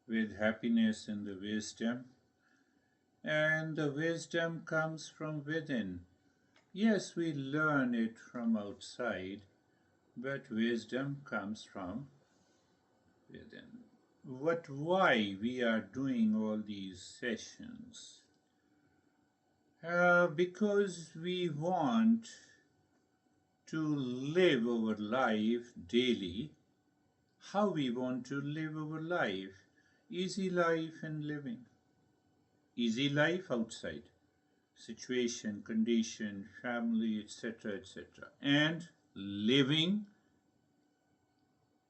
with happiness and the wisdom. And the wisdom comes from within. Yes, we learn it from outside, but wisdom comes from within. Why we are doing all these sessions? Because we want to live our life daily, how we want to live our life, easy life and living. Easy life outside, situation, condition, family, etc., etc., and living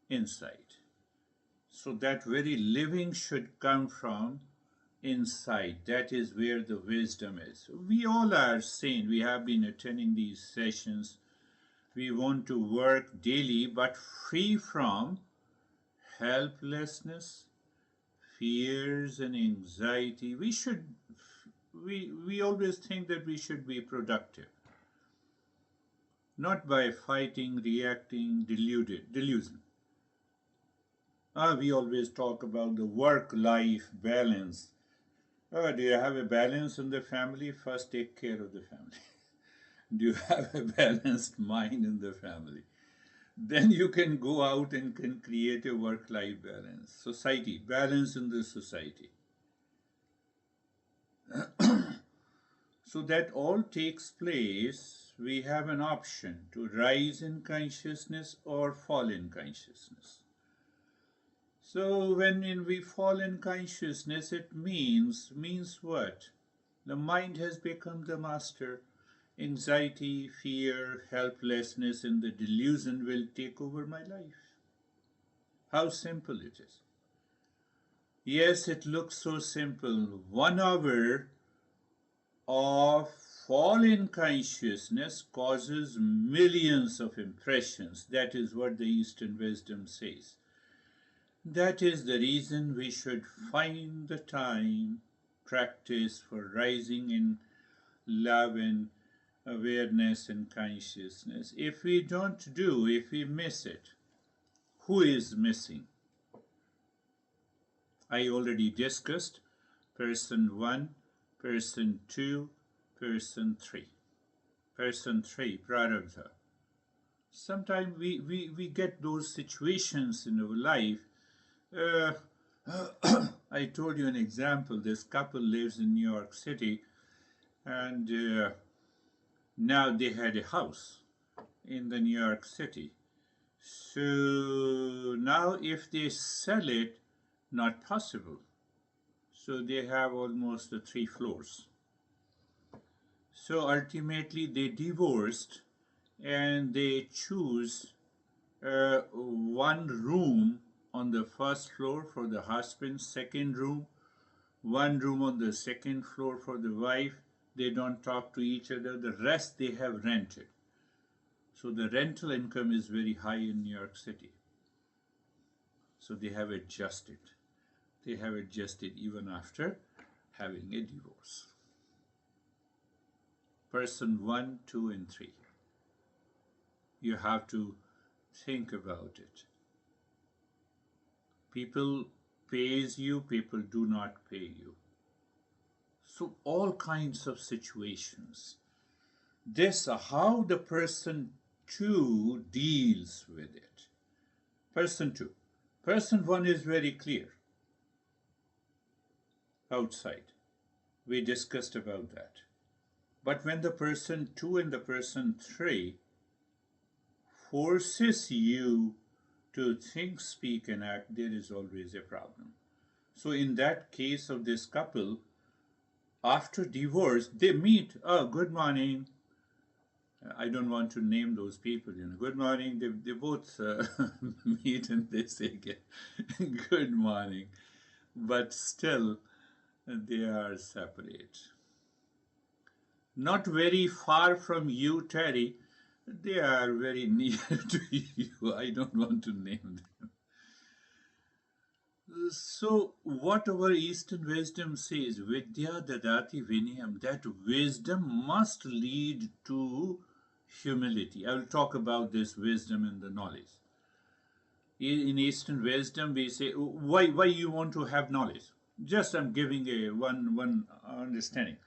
inside. So that very living should come from inside. That is where the wisdom is. We all are sane. We have been attending these sessions. We want to work daily but free from helplessness, fears and anxiety. We always think that we should be productive, not by fighting, reacting, delusion. We always talk about the work-life balance. Do you have a balance in the family? First take care of the family. Do you have a balanced mind in the family? Then you can go out and can create a work-life balance. Society, balance in the society. So that all takes place, we have an option to rise in consciousness or fall in consciousness. So when we fall in consciousness, it means what? The mind has become the master. Anxiety, fear, helplessness, and the delusion will take over my life. How simple it is. Yes, it looks so simple. 1 hour of fall in consciousness causes millions of impressions. That is what the Eastern wisdom says. That is the reason we should find the time, practice for rising in love and awareness and consciousness. If we if we miss it, who is missing? I already discussed person 1, person 2, person 3. Person 3, prarabdha. Sometimes we get those situations in our life. I told you an example. This couple lives in New York City, and now they had a house in the New York City. So now if they sell it, not possible. So they have almost 3 floors. So ultimately they divorced and they choose one room on the first floor for the husband, second room, one room on the second floor for the wife. They don't talk to each other. The rest they have rented. So the rental income is very high in New York City. So they have adjusted. They have adjusted even after having a divorce. Person 1, 2, and 3. You have to think about it. People pays you, people do not pay you. So all kinds of situations. This how the person 2 deals with it. Person 2. Person 1 is very clear. Outside. We discussed about that. But when the person 2 and the person 3 forces you to think, speak, and act, there is always a problem. So in that case of this couple, after divorce, they meet. Oh, good morning. I don't want to name those people. Good morning. They both meet and they say good morning. But still, they are separate. Not very far from you, Terry. They are very near to you. I don't want to name them. So, what our Eastern wisdom says, Vidya Dadati Vinayam, that wisdom must lead to humility. I will talk about this wisdom and the knowledge. In Eastern wisdom, we say, why you want to have knowledge? Just I'm giving a one understanding.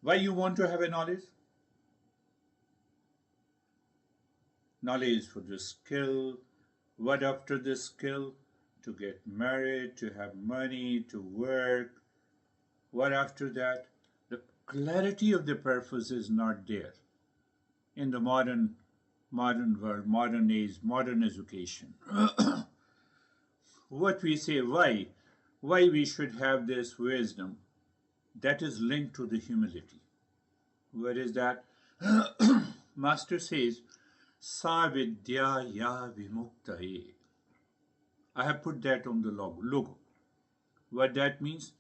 Why you want to have a knowledge? Knowledge for the skill. What after the skill? To get married, to have money, to work. What after that? The clarity of the purpose is not there in the modern world, modern age, modern education. What we say, why we should have this wisdom, that is linked to the humility. What is that? Master says, Sa vidya ya vimuktaye. I have put that on the logo. What that means?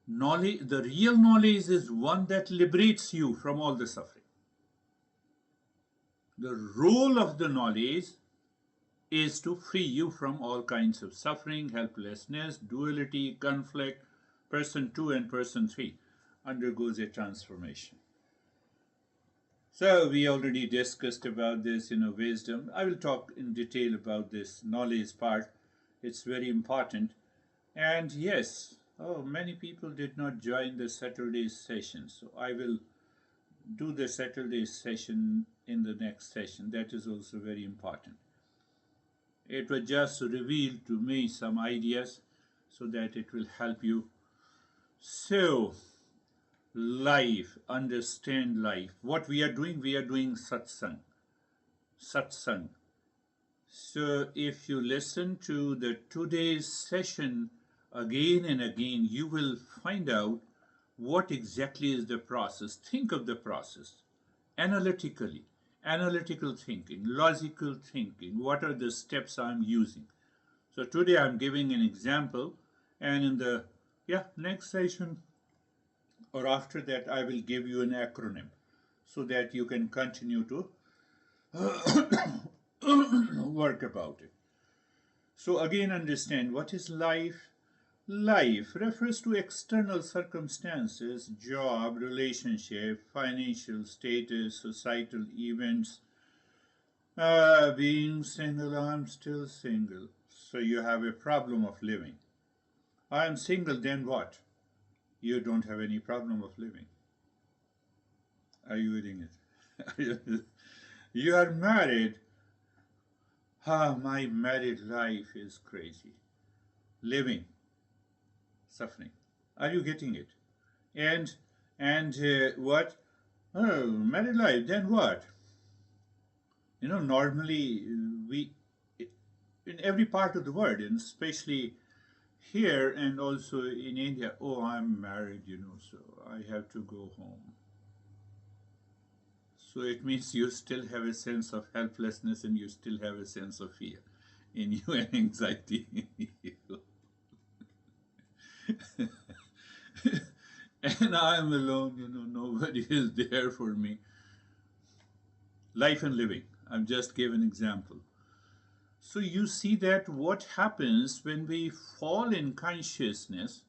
Knowledge, the real knowledge is one that liberates you from all the suffering. The role of the knowledge is to free you from all kinds of suffering, helplessness, duality, conflict. Person 2 and person 3 undergoes a transformation. So we already discussed about this, wisdom. I will talk in detail about this knowledge part. It's very important. And yes, many people did not join the Saturday session. So I will do the Saturday session in the next session. That is also very important. It was just revealed to me some ideas so that it will help you. So, life, understand life. What we are doing satsang. Satsang. So, if you listen to the today's session again and again, you will find out what exactly is the process. Think of the process analytically. Analytical thinking, logical thinking, what are the steps I'm using. So today I'm giving an example, and in the next session or after that I will give you an acronym so that you can continue to work about it. So again, understand what is life. Life refers to external circumstances, job, relationship, financial status, societal events. Being single, I'm still single. So you have a problem of living. I am single, then what? You don't have any problem of living. Are you reading it? You are married. My married life is crazy. Living, suffering. Are you getting it? And what? Oh, married life, then what? Normally we, in every part of the world, and especially here and also in India, oh, I'm married, so I have to go home. So it means you still have a sense of helplessness and you still have a sense of fear in you and anxiety in you. And I'm alone, nobody is there for me. Life and living. I've just given an example. So you see that what happens when we fall in consciousness,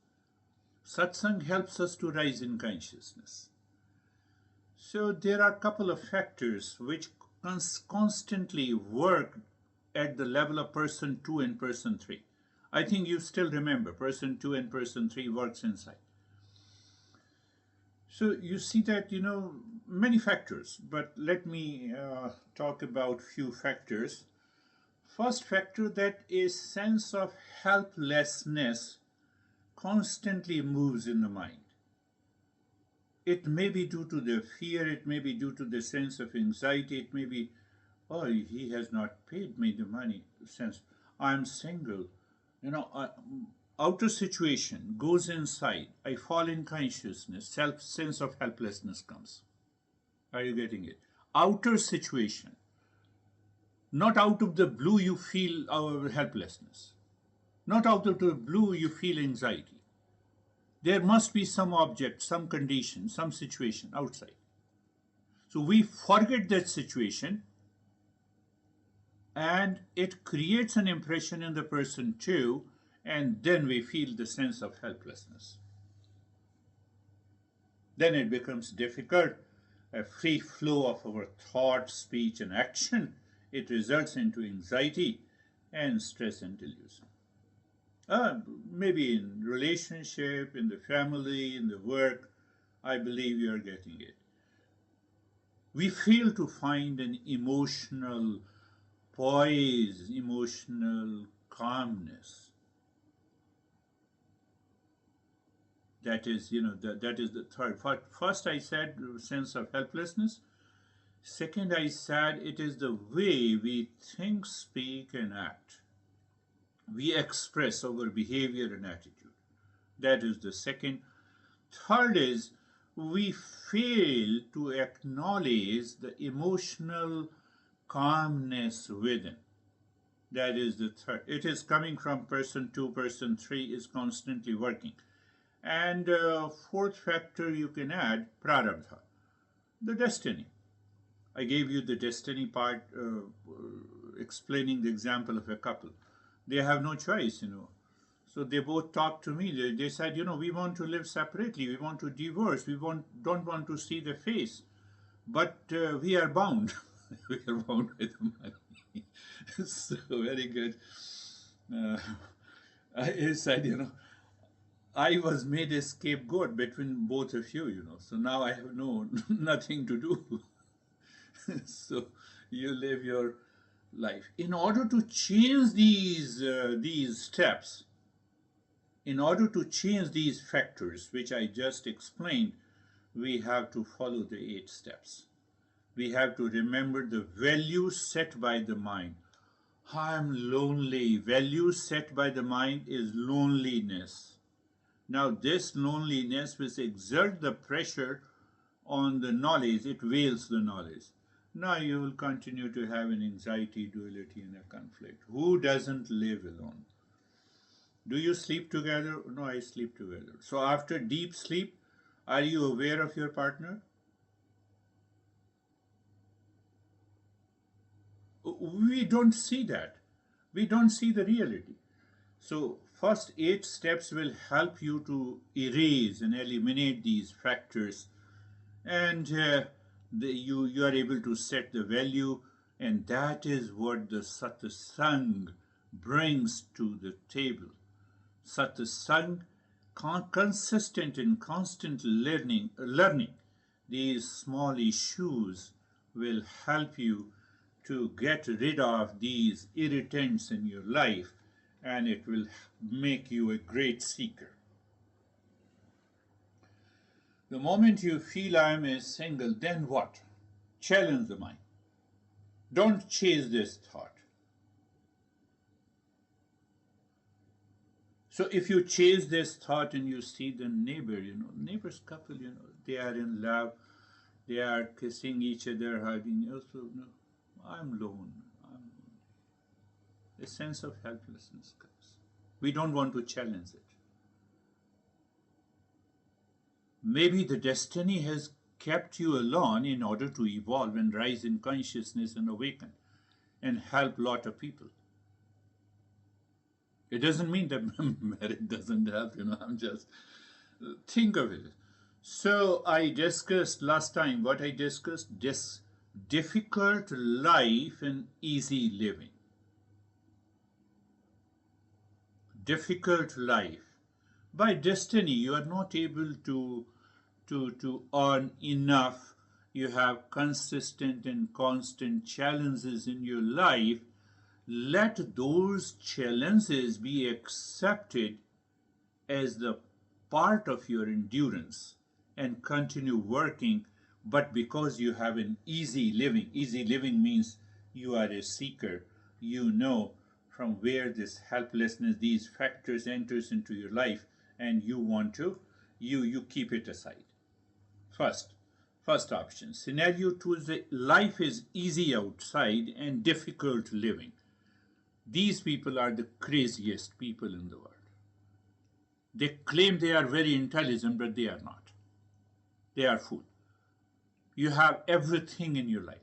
satsang helps us to rise in consciousness. So there are a couple of factors which constantly work at the level of person 2 and person 3. I think you still remember person 2 and person 3 works inside. So you see that, many factors, but let me talk about few factors. First factor, that is sense of helplessness constantly moves in the mind. It may be due to the fear, it may be due to the sense of anxiety, it may be, oh, he has not paid me the money, since I'm single. Outer situation goes inside. I fall in consciousness, sense of helplessness comes. Are you getting it? Outer situation. Not out of the blue you feel our helplessness. Not out of the blue you feel anxiety. There must be some object, some condition, some situation outside. So we forget that situation and it creates an impression in the person too, and then we feel the sense of helplessness. Then it becomes difficult, a free flow of our thought, speech, and action. It results into anxiety, and stress and delusion. Maybe in relationship, in the family, in the work, I believe you are getting it. We fail to find an emotional poise, emotional calmness. That is, that is the third. First, I said sense of helplessness. Second, I said it is the way we think, speak, and act. We express our behavior and attitude. That is the second. Third is we fail to acknowledge the emotional calmness within. That is the third. It is coming from person two, person three is constantly working. And fourth factor you can add, prarabdha, the destiny. I gave you the destiny part, explaining the example of a couple. They have no choice. So they both talked to me. They said, we want to live separately. We want to divorce. Don't want to see the face. But we are bound. We are bound with the money. So very good. I said, I was made a scapegoat between both of you. So now I have nothing to do. So you live your life. In order to change these steps, in order to change these factors, which I just explained, we have to follow the 8 steps. We have to remember the values set by the mind. I am lonely. Values set by the mind is loneliness. Now, this loneliness will exert the pressure on the knowledge, it veils the knowledge. Now you will continue to have an anxiety, duality, and a conflict. Who doesn't live alone? Do you sleep together? No, I sleep together. So after deep sleep, are you aware of your partner? We don't see that. We don't see the reality. So first 8 steps will help you to erase and eliminate these factors, and you are able to set the value, and that is what the satsang brings to the table. Satsang, consistent and constant learning these small issues will help you to get rid of these irritants in your life, and it will make you a great seeker. The moment you feel I am a single, then what? Challenge the mind. Don't chase this thought. So if you chase this thought and you see the neighbor's couple, they are in love, they are kissing each other, hugging. Also, no, I'm alone. A sense of helplessness comes. We don't want to challenge it. Maybe the destiny has kept you alone in order to evolve and rise in consciousness and awaken and help a lot of people. It doesn't mean that marriage doesn't help, I'm just, think of it. So I discussed last time what I discussed, this difficult life and easy living. Difficult life. By destiny, you are not able to earn enough. You have consistent and constant challenges in your life. Let those challenges be accepted as the part of your endurance and continue working. But because you have an easy living means you are a seeker. You know from where this helplessness, these factors enters into your life, and you want to, you keep it aside. First option. Scenario 2 is that life is easy outside and difficult living. These people are the craziest people in the world. They claim they are very intelligent, but they are not. They are fools. You have everything in your life.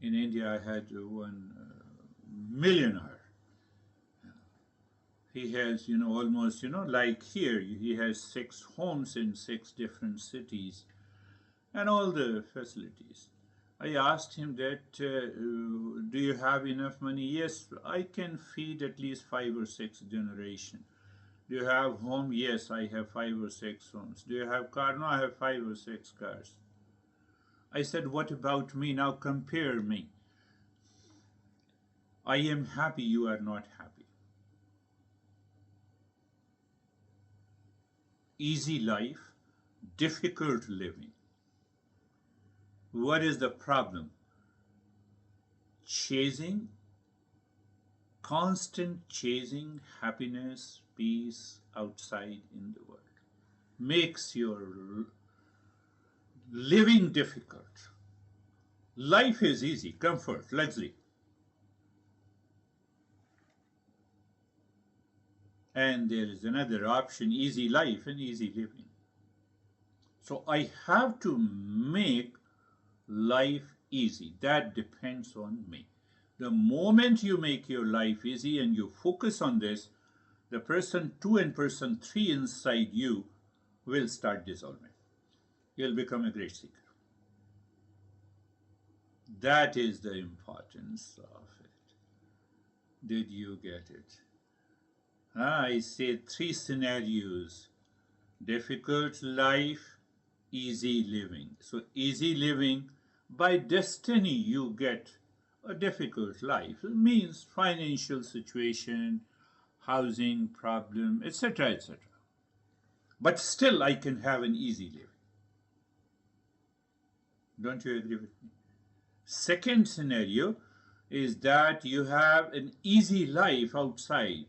In India, I had one millionaire. He has, almost, like here, he has 6 homes in 6 different cities and all the facilities. I asked him that, do you have enough money? Yes, I can feed at least 5 or 6 generations. Do you have home? Yes, I have 5 or 6 homes. Do you have car? No, I have 5 or 6 cars. I said, what about me? Now compare me. I am happy, you are not happy. Easy life, difficult living. What is the problem? Chasing, constant chasing happiness, peace outside in the world makes your living difficult. Life is easy, comfort, luxury. And there is another option, easy life and easy living. So I have to make life easy. That depends on me. The moment you make your life easy and you focus on this, the person 2 and person 3 inside you will start dissolving. You'll become a great seeker. That is the importance of it. Did you get it? I said 3 scenarios: difficult life, easy living. So, easy living, by destiny, you get a difficult life. It means financial situation, housing problem, etc., etc. But still, I can have an easy living. Don't you agree with me? Second scenario is that you have an easy life outside.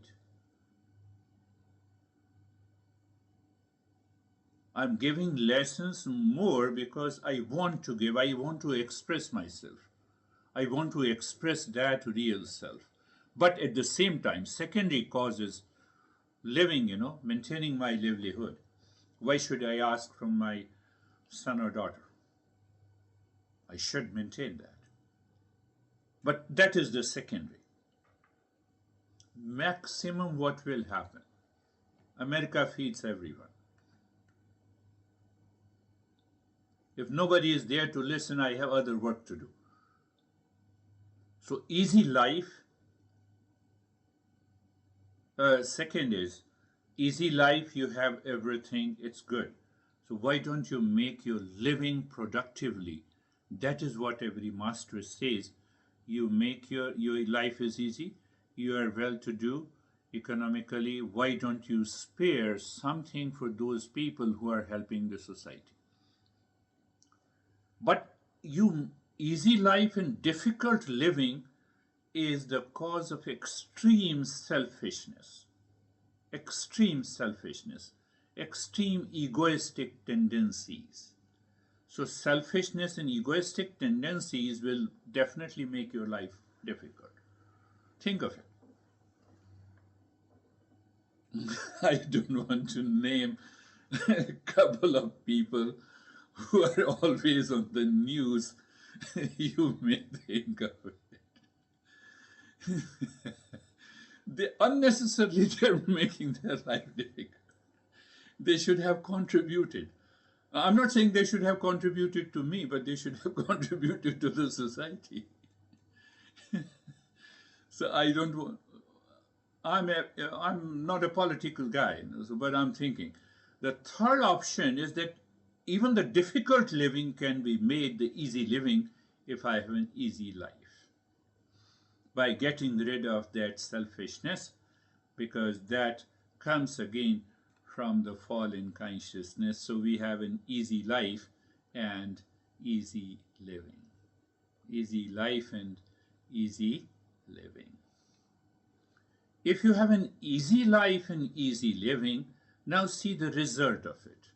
I'm giving lessons more because I want to give, I want to express myself. I want to express that real self. But at the same time, secondary causes living, maintaining my livelihood. Why should I ask from my son or daughter? I should maintain that. But that is the secondary. Maximum what will happen? America feeds everyone. If nobody is there to listen, I have other work to do. So easy life. Second is easy life, you have everything, it's good. So why don't you make your living productively? That is what every master says. You make your life is easy, you are well to do economically. Why don't you spare something for those people who are helping the society? But you easy life and difficult living is the cause of extreme selfishness, extreme selfishness, extreme egoistic tendencies. So, selfishness and egoistic tendencies will definitely make your life difficult. Think of it. I don't want to name a couple of people who are always on the news. You may think of it. They unnecessarily they're making their life difficult. They should have contributed. I'm not saying they should have contributed to me, but they should have contributed to the society. So I don't want. I'm not a political guy, but I'm thinking. The third option is that even the difficult living can be made the easy living if I have an easy life. By getting rid of that selfishness, because that comes again from the fall in consciousness. So we have an easy life and easy living. Easy life and easy living. If you have an easy life and easy living, now see the result of it.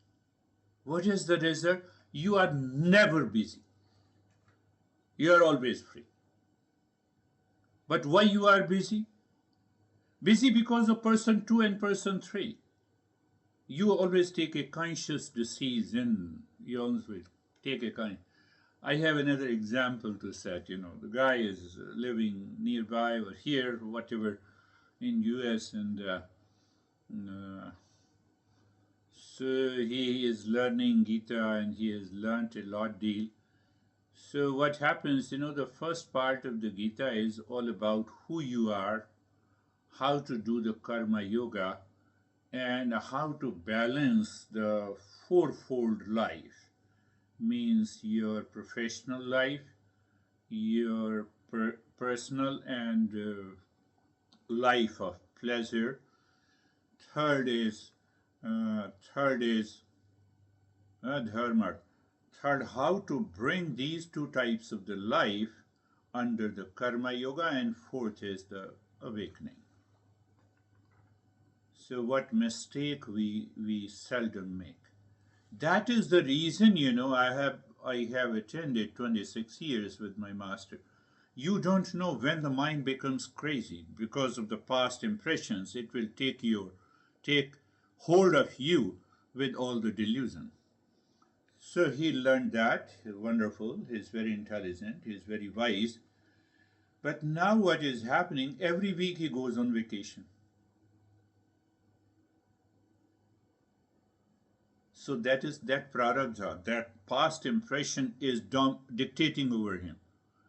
What is the result? You are never busy. You are always free. But why you are busy? Busy because of person 2 and person 3. You always take a conscious decision. You always will take a kind. I have another example to set. The guy is living nearby or here, or whatever, in US, and so he is learning Gita, and he has learned a lot deal. So what happens, the first part of the Gita is all about who you are, how to do the karma yoga, and how to balance the fourfold life. Means your professional life, your personal and life of pleasure. Third is dharma. Third, how to bring these two types of the life under the karma yoga, and fourth is the awakening. So what mistake we seldom make. That is the reason, I have attended 26 years with my master. You don't know when the mind becomes crazy because of the past impressions. It will take hold of you with all the delusion. So he learned that. Wonderful. He's very intelligent. He's very wise. But now what is happening? Every week he goes on vacation. So that is that prarabdha, that past impression is dictating over him.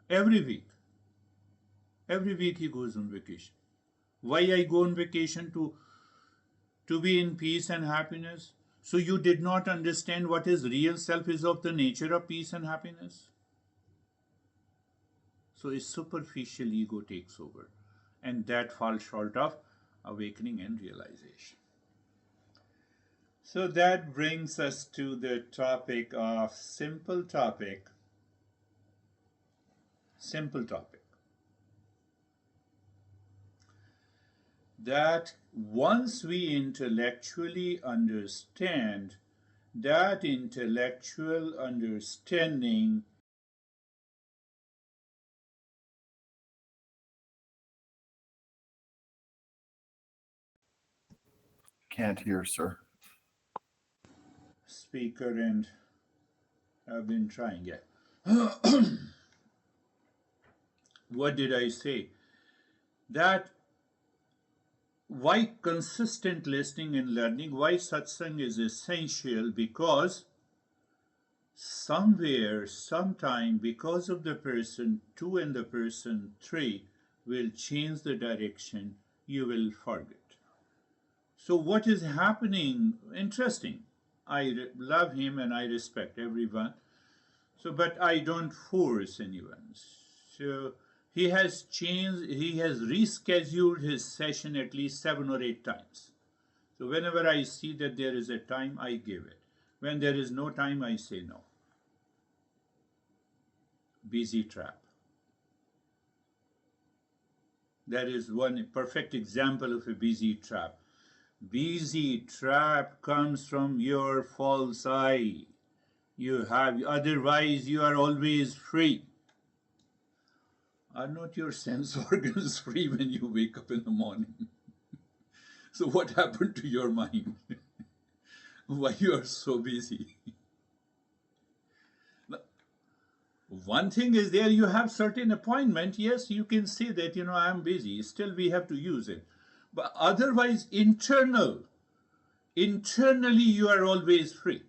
Every week. Every week he goes on vacation. Why I go on vacation? To be in peace and happiness. So you did not understand what is real self is of the nature of peace and happiness. So a superficial ego takes over, and that falls short of awakening and realization. So that brings us to the simple topic, that once we intellectually understand, that intellectual understanding Can't hear, sir. speaker, and I've been trying it. What did I say? That why consistent listening and learning, why satsang is essential, because somewhere, sometime, because of the person 2 and the person 3 will change the direction, you will forget. So what is happening? Interesting. I love him and I respect everyone. So, but I don't force anyone. So he has changed, he has rescheduled his session at least 7 or 8 times. So whenever I see that there is a time, I give it. When there is no time, I say no. Busy trap. That is one perfect example of a busy trap. Busy trap comes from your false I. Otherwise you are always free. Are not your sense organs free when you wake up in the morning? So what happened to your mind? Why you are so busy? One thing is, there you have certain appointment. Yes, you can say that, I'm busy. Still we have to use it. But otherwise, internally you are always free.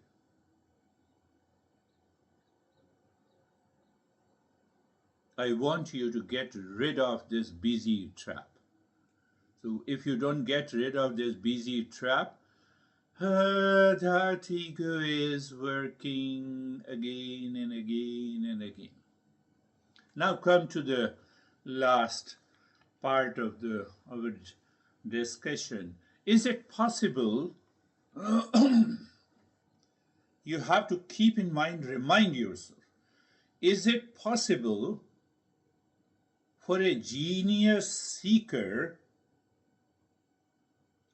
I want you to get rid of this busy trap. So if you don't get rid of this busy trap, that ego is working again and again and again. Now come to the last part of our discussion. Is it possible? You have to keep in mind, remind yourself, is it possible for a genius seeker,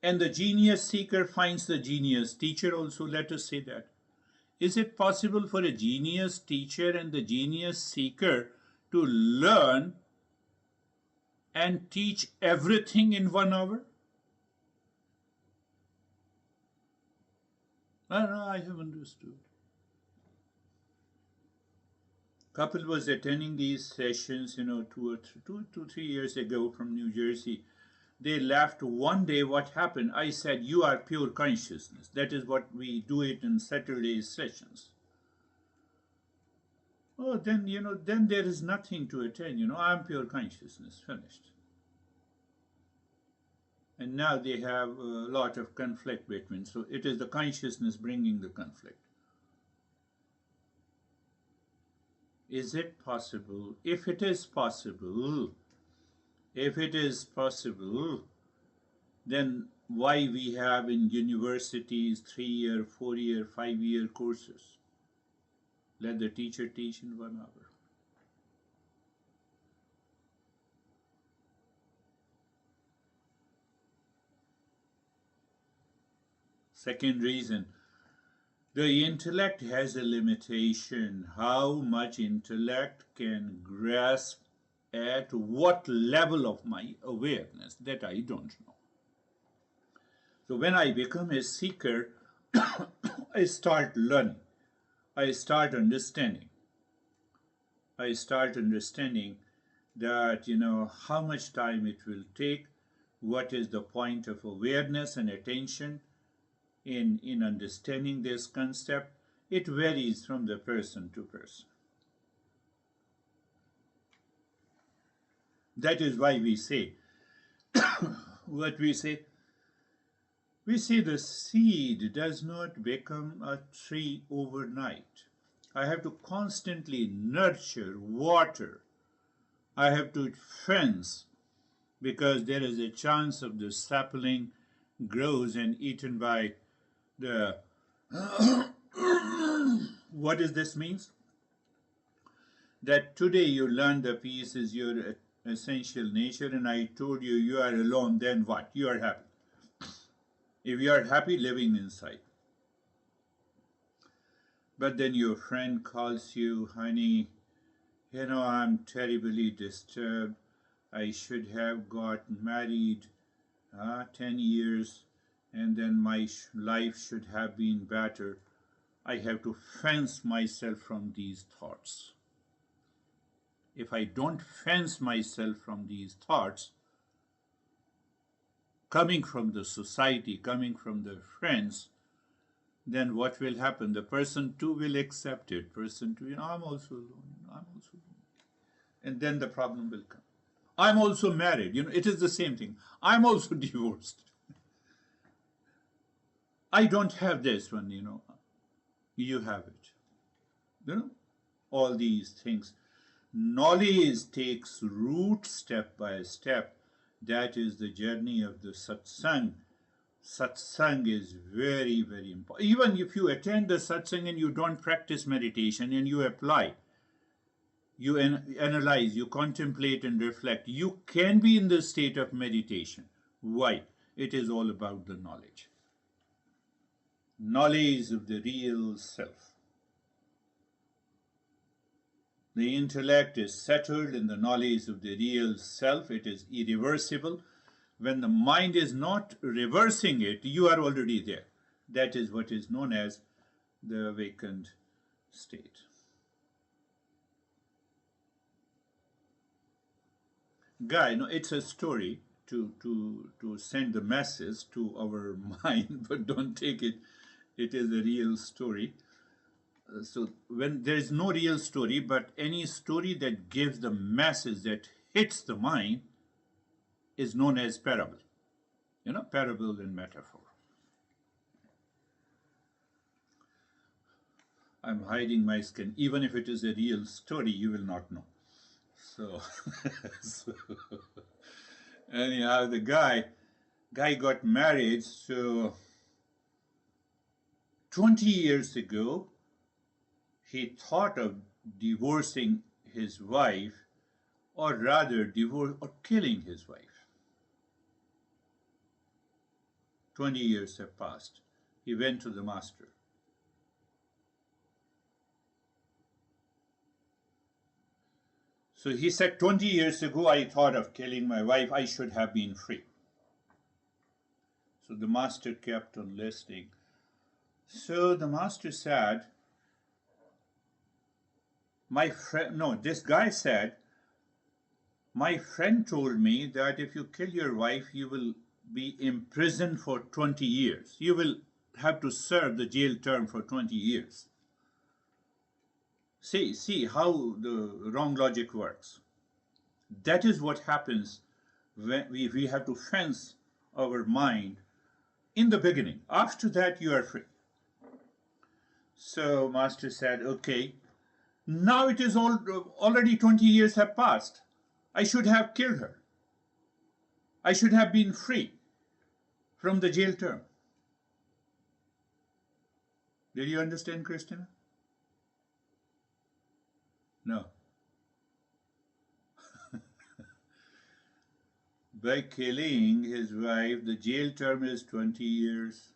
and the genius seeker finds the genius teacher also, let us say that. Is it possible for a genius teacher and the genius seeker to learn and teach everything in 1 hour? No, I have understood. Couple was attending these sessions, 2 to 3 years ago from New Jersey. They left one day. What happened? I said, you are pure consciousness. That is what we do it in Saturday sessions. oh, then, then there is nothing to attain. I'm pure consciousness, finished. And now they have a lot of conflict between. So it is the consciousness bringing the conflict. Is it possible? If it is possible, then why we have in universities 3-year, 4-year, 5-year courses? Let the teacher teach in 1 hour. Second reason, the intellect has a limitation. How much intellect can grasp at what level of my awareness? That I don't know. So when I become a seeker, I start learning. I start understanding. I start understanding that, how much time it will take, what is the point of awareness and attention in understanding this concept. It varies from the person to person. That is why we say what we say. We say the seed does not become a tree overnight. I have to constantly nurture, water. I have to fence, because there is a chance of the sapling grows and eaten by the what does this means? That today you learn the peace is your essential nature, and I told you you are alone, then what? You are happy. If you are happy, living inside. But then your friend calls you, honey, I'm terribly disturbed. I should have got married 10 years, and then my life should have been better. I have to fence myself from these thoughts. If I don't fence myself from these thoughts, coming from the society, coming from the friends, then what will happen? The person too will accept it. Person too, I'm also alone. I'm also alone. And then the problem will come. I'm also married. It is the same thing. I'm also divorced. I don't have this one, You have it. All these things. Knowledge takes root step by step. That is the journey of the satsang. Satsang is very, very important. Even if you attend the satsang and you don't practice meditation and you apply, you analyze, you contemplate and reflect, you can be in the state of meditation. Why? It is all about the knowledge. Knowledge of the real self. The intellect is settled in the knowledge of the real self. It is irreversible. When the mind is not reversing it, you are already there. That is what is known as the awakened state. Guy, it's a story to send the message to our mind, but don't take it. It is a real story. So when there is no real story, but any story that gives the message that hits the mind is known as parable. Parable and metaphor. I'm hiding my skin. Even if it is a real story, you will not know. So, so anyhow, the guy got married. So 20 years ago, he thought of divorcing his wife, or rather divorce or killing his wife. 20 years have passed. He went to the master. So he said, 20 years ago I thought of killing my wife. I should have been free. So the master kept on listening. So the master said, this guy said, my friend told me that if you kill your wife, you will be imprisoned for 20 years. You will have to serve the jail term for 20 years. See how the wrong logic works. That is what happens when we have to fence our mind in the beginning. After that, you are free. So Master said, okay, now it is already 20 years have passed. I should have killed her. I should have been free from the jail term. Did you understand, Christina? No. By killing his wife, the jail term is 20 years.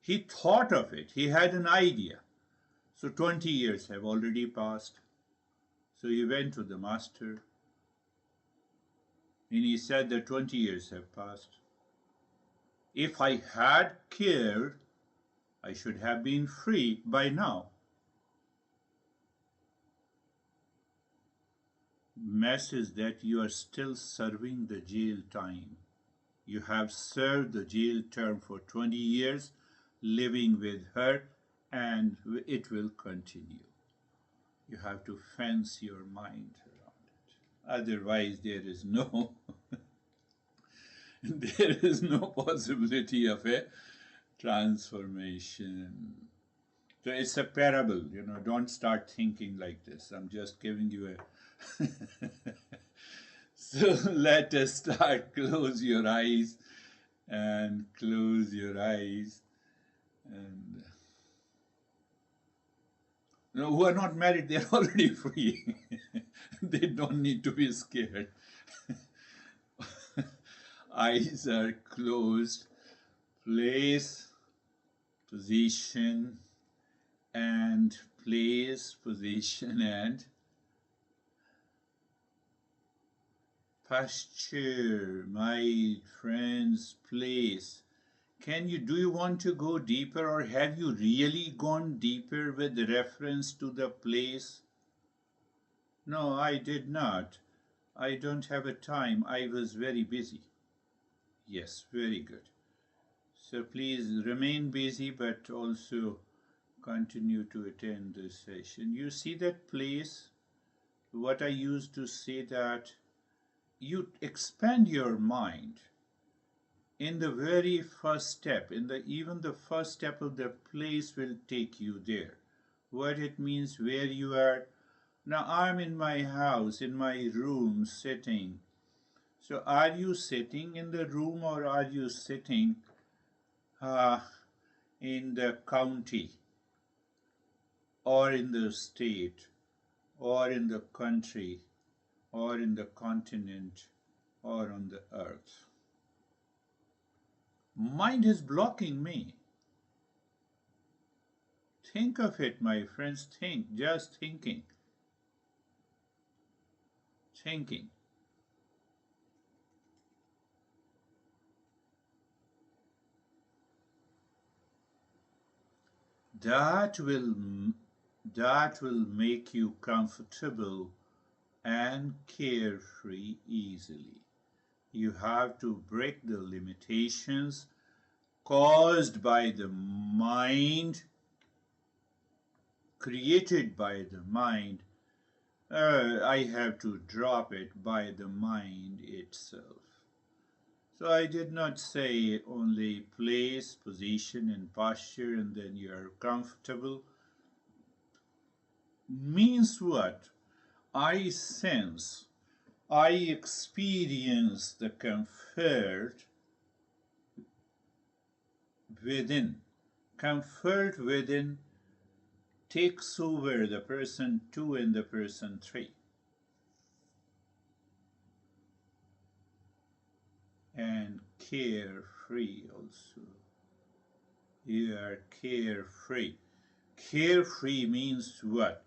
He thought of it. He had an idea. So 20 years have already passed. So he went to the master and he said that 20 years have passed. If I had killed, I should have been free by now. Message that you are still serving the jail time. You have served the jail term for 20 years, living with her, and it will continue. You have to fence your mind around it. Otherwise, there is no there is no possibility of a transformation. So it's a parable, don't start thinking like this. I'm just giving you a So let us start. Close your eyes and close your eyes. And who are not married, they're already free. They don't need to be scared. Eyes are closed. Place, position, and place, position, and posture. My friends, place. Do you want to go deeper, or have you really gone deeper with reference to the place? No, I did not. I don't have a time. I was very busy. Yes, very good. So please remain busy, but also continue to attend this session. You see that place? What I used to say that you expand your mind in the very first step, even the first step of the place will take you there. What it means, where you are. Now I'm in my house, in my room, sitting. So are you sitting in the room, or are you sitting in the county, or in the state, or in the country, or in the continent, or on the earth? Mind is blocking me. Think of it, my friends. Think, just thinking. Thinking. That will make you comfortable and carefree easily. You have to break the limitations caused by the mind, created by the mind. I have to drop it by the mind itself. So I did not say only place, position, and posture, and then you are comfortable. Means what? I sense, I experience the comfort within. Comfort within takes over the person 2 and the person 3. And carefree also. You are carefree. Carefree means what?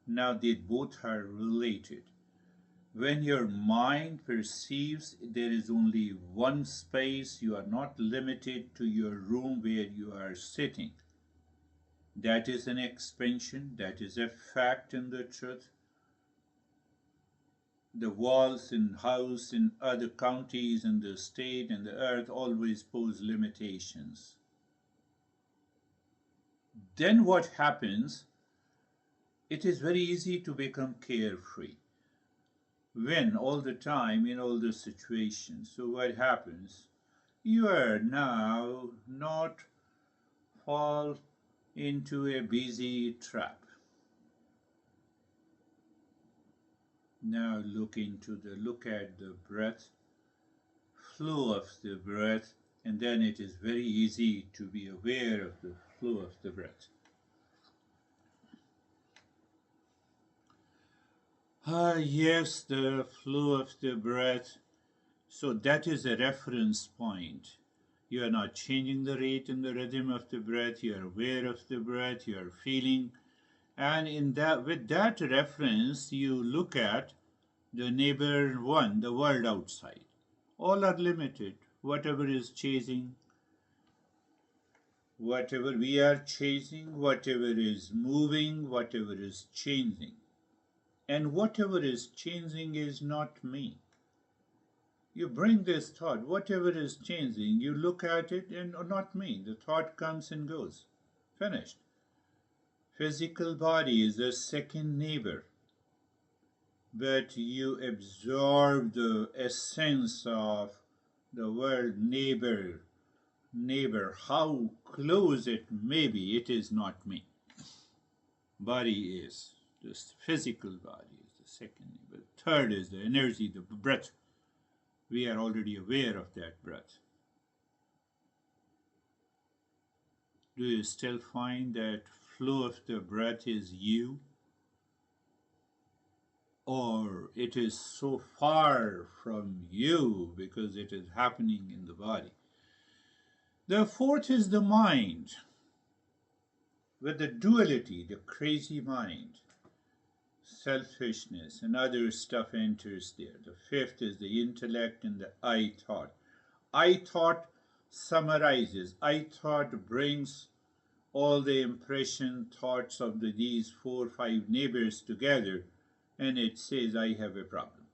Now they both are related. When your mind perceives there is only one space, you are not limited to your room where you are sitting. That is an expansion, that is a fact in the truth. The walls in house in other counties in the state and the earth always pose limitations. Then what happens? it is very easy to become carefree when all the time in all the situations. So what happens? You are now not fall into a busy trap. Now look at the breath, flow of the breath, and then it is very easy to be aware of the flow of the breath. Yes, the flow of the breath. So that is a reference point. You are not changing the rate and the rhythm of the breath. You are aware of the breath. You are feeling, and in that, with that reference, you look at the neighbor one, the world outside. All are limited. Whatever is chasing, whatever we are chasing, whatever is moving, whatever is changing. And whatever is changing is not me. You bring this thought, whatever is changing, you look at it and not me. The thought comes and goes. Finished. Physical body is a second neighbor, but you absorb the essence of the word neighbor, how close it may be, it is not me. Body is, this physical body is the second neighbor. Third is the energy, the breath. We are already aware of that breath. Do you still find that flow of the breath is you? Or it is so far from you because it is happening in the body? The fourth is the mind, with the duality, the crazy mind. Selfishness and other stuff enters there. The fifth is the intellect and the I thought. I thought summarizes, I thought brings all the impression thoughts of these 4 or 5 neighbors together, and it says I have a problem.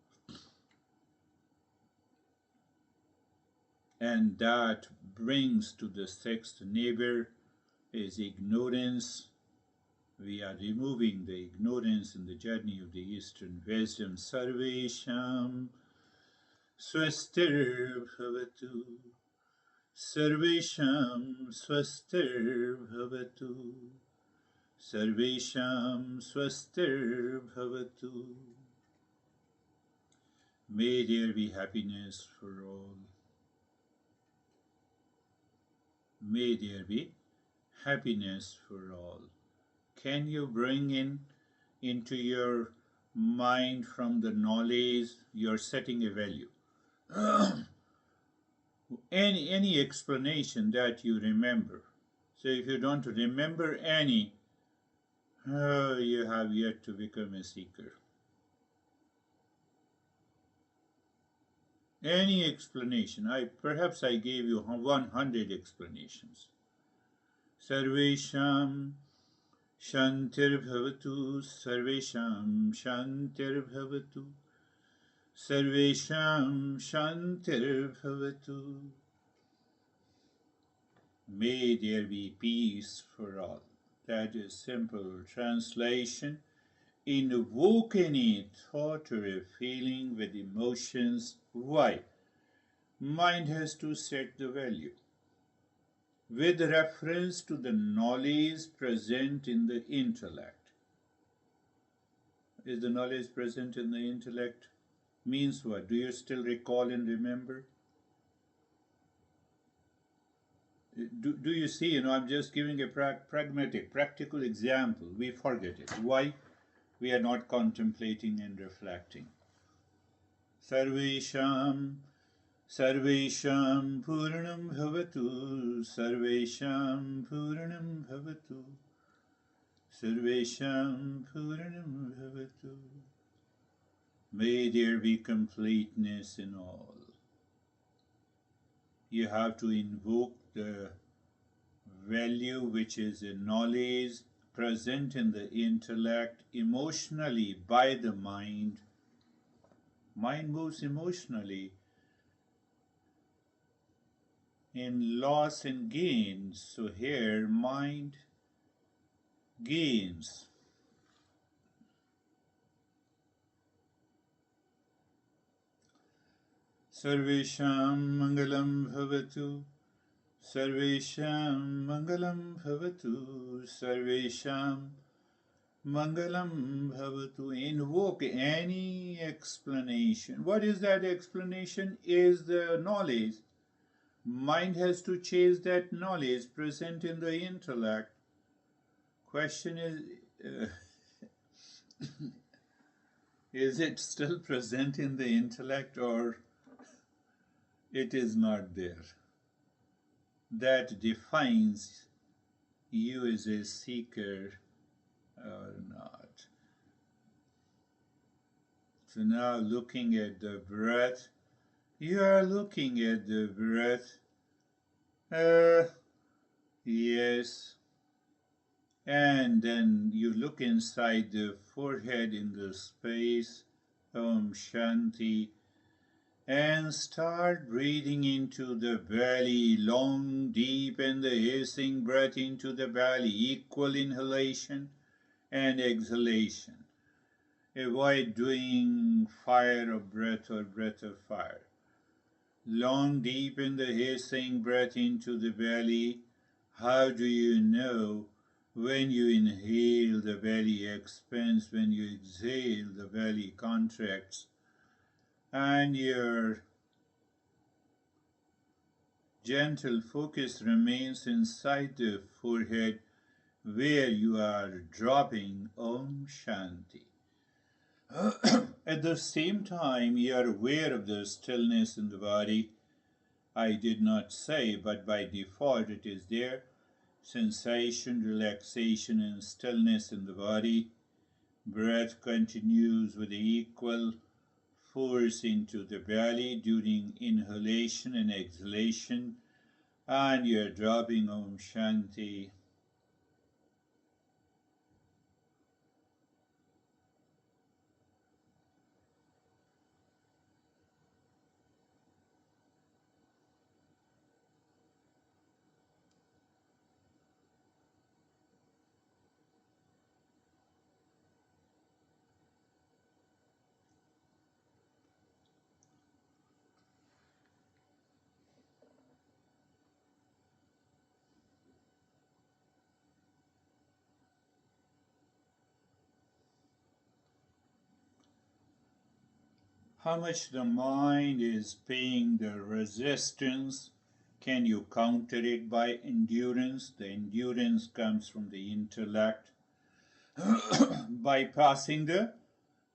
And that brings to the sixth neighbor is ignorance. We are removing the ignorance in the journey of the Eastern wisdom. Sarvesham swastir bhavatu. Sarvesham swastir bhavatu. Sarvesham swastir bhavatu. May there be happiness for all. May there be happiness for all. Can you bring into your mind from the knowledge you're setting a value? any explanation that you remember. So if you don't remember any, you have yet to become a seeker. Any explanation. Perhaps I gave you 100 explanations. Sarvesham Shantir Bhavatu, Sarvesham Shantir Bhavatu, Sarvesham Shantir Bhavatu. May there be peace for all. That is simple translation. Invoke any thought or a feeling with emotions. Why? Mind has to set the value with reference to the knowledge present in the intellect. Is the knowledge present in the intellect? Means what? Do you still recall and remember? Do you see, I'm just giving a pragmatic, practical example. We forget it. Why? We are not contemplating and reflecting. Sarvesham Purnam Bhavatu, Sarvesham Purnam Bhavatu, Sarvesham Purnam Bhavatu. May there be completeness in all. You have to invoke the value which is a knowledge present in the intellect emotionally by the mind. Mind moves emotionally in loss and gains. So here mind gains. सर्वेषां मङ्गलं भवतु सर्वेषां मङ्गलं भवतु सर्वेषां मङ्गलं भवतु. Invoke any explanation. What is that explanation? Is the knowledge. Mind has to chase that knowledge present in the intellect. Question is it still present in the intellect or it is not there? That defines you as a seeker or not. So now looking at the breath, you are looking at the breath. Yes. And then you look inside the forehead in the space, Om Shanti, and start breathing into the belly, long, deep, and the hissing breath into the belly, equal inhalation and exhalation. Avoid doing fire of breath or breath of fire. Long, deep, in the hissing breath into the belly. How do you know? When you inhale, the belly expands. When you exhale, the belly contracts. And your gentle focus remains inside the forehead where you are dropping Om Shanti. At the same time, you are aware of the stillness in the body. I did not say, but by default it is there. Sensation, relaxation, and stillness in the body. Breath continues with equal force into the belly during inhalation and exhalation, and you're dropping Om Shanti. How much the mind is paying the resistance? Can you counter it by endurance? The endurance comes from the intellect. Bypassing the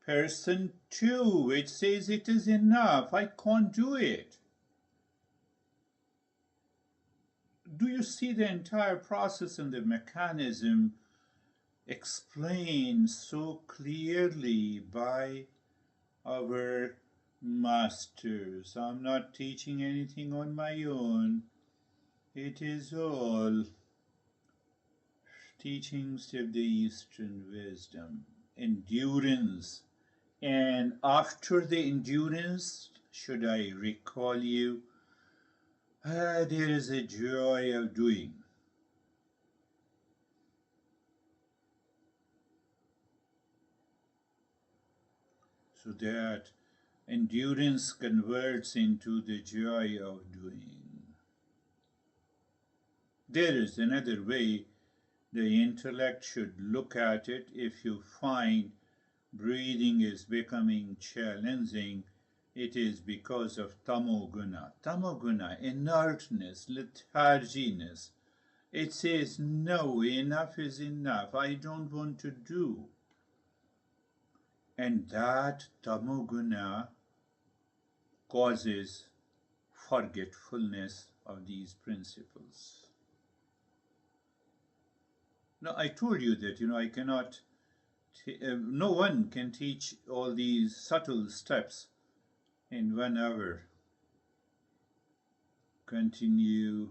person two, which says it is enough, I can't do it. Do you see the entire process and the mechanism explained so clearly by our masters? I'm not teaching anything on my own. It is all teachings of the Eastern wisdom. Endurance. And after the endurance, should I recall you, there is a joy of doing. So that endurance converts into the joy of doing. There is another way the intellect should look at it. If you find breathing is becoming challenging, it is because of tamoguna. Tamoguna, inertness, letharginess. It says, no, enough is enough. I don't want to do. And that tamoguna causes forgetfulness of these principles. Now, I told you that, I cannot, no one can teach all these subtle steps in 1 hour. Continue.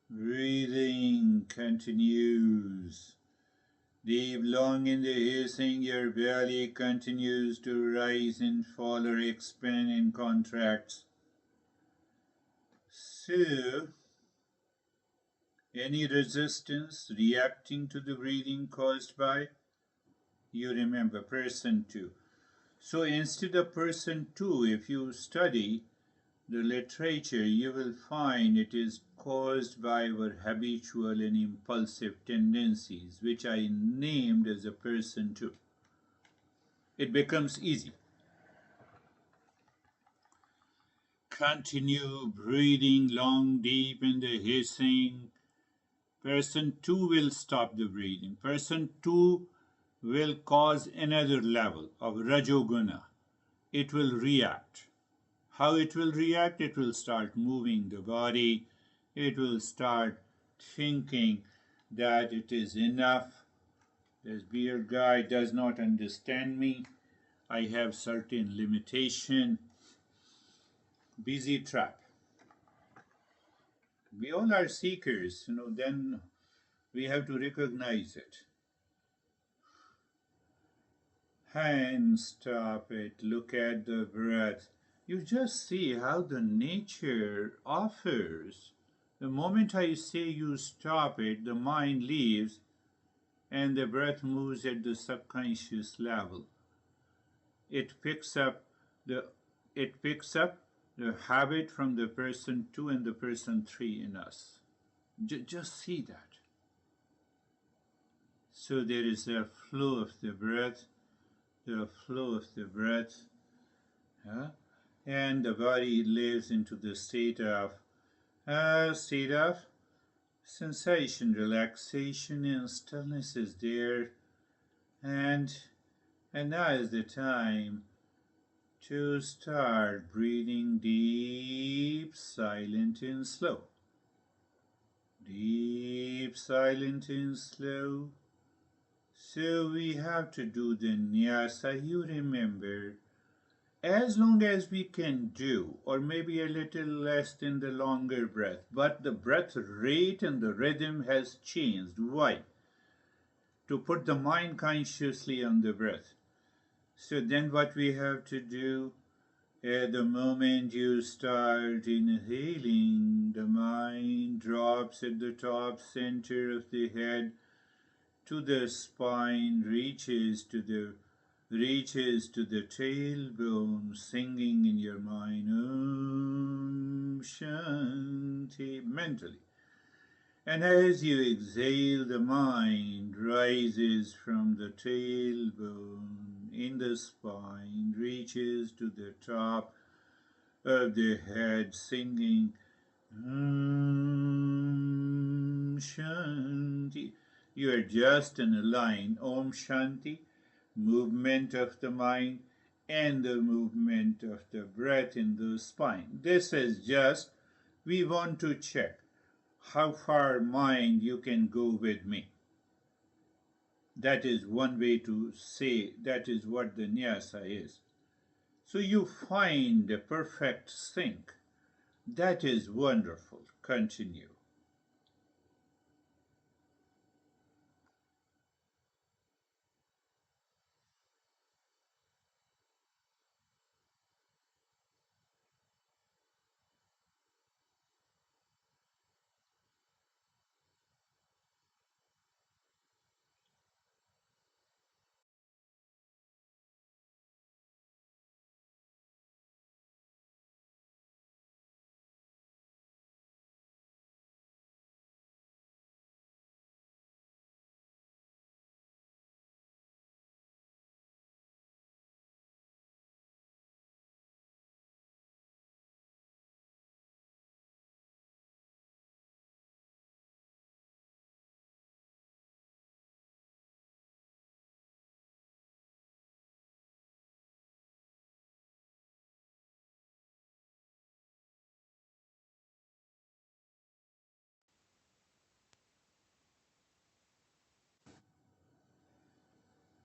Breathing continues. Deep, long in the hissing, your belly continues to rise and fall or expand and contract. So, any resistance reacting to the breathing caused by, you remember, person two. So instead of person 2, if you study the literature, you will find it is caused by our habitual and impulsive tendencies, which I named as a person 2. It becomes easy. Continue breathing long, deep in the hissing. Person 2 will stop the breathing. Person 2 will cause another level of rajoguna. It will react. How it will react? It will start moving the body. It will start thinking that it is enough. This beard guy does not understand me. I have certain limitation. Busy trap. We all are seekers, then we have to recognize it. And stop it. Look at the breath. You just see how the nature offers. The moment I say you stop it, the mind leaves and the breath moves at the subconscious level. It picks up the it picks up the habit from the person 2 and the person 3 in us. Just see that. So there is a flow of the breath, the flow of the breath, yeah? And the body lives into the state of sensation, relaxation, and stillness is there, and now is the time to start breathing deep, silent, and slow. Deep, silent, and slow. So we have to do the nyasa, you remember, as long as we can do, or maybe a little less than the longer breath, but the breath rate and the rhythm has changed. Why? To put the mind consciously on the breath. So then what we have to do, at the moment you start inhaling, the mind drops at the top center of the head to the spine, reaches to the tailbone, singing in your mind Om Shanti mentally. And as you exhale, the mind rises from the tailbone in the spine, reaches to the top of the head, singing Om Shanti. You are just in a line, Om Shanti, movement of the mind and the movement of the breath in the spine. This is just, we want to check how far mind you can go with me. That is one way to say that is what the nyasa is. So you find a perfect sync. That is wonderful. Continue.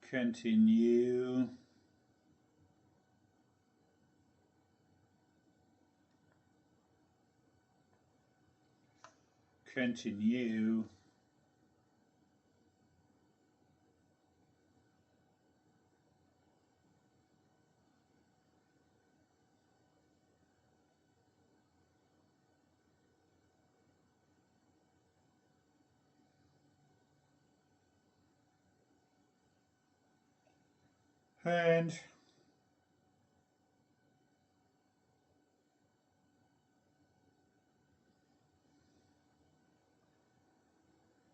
Continue. Continue. And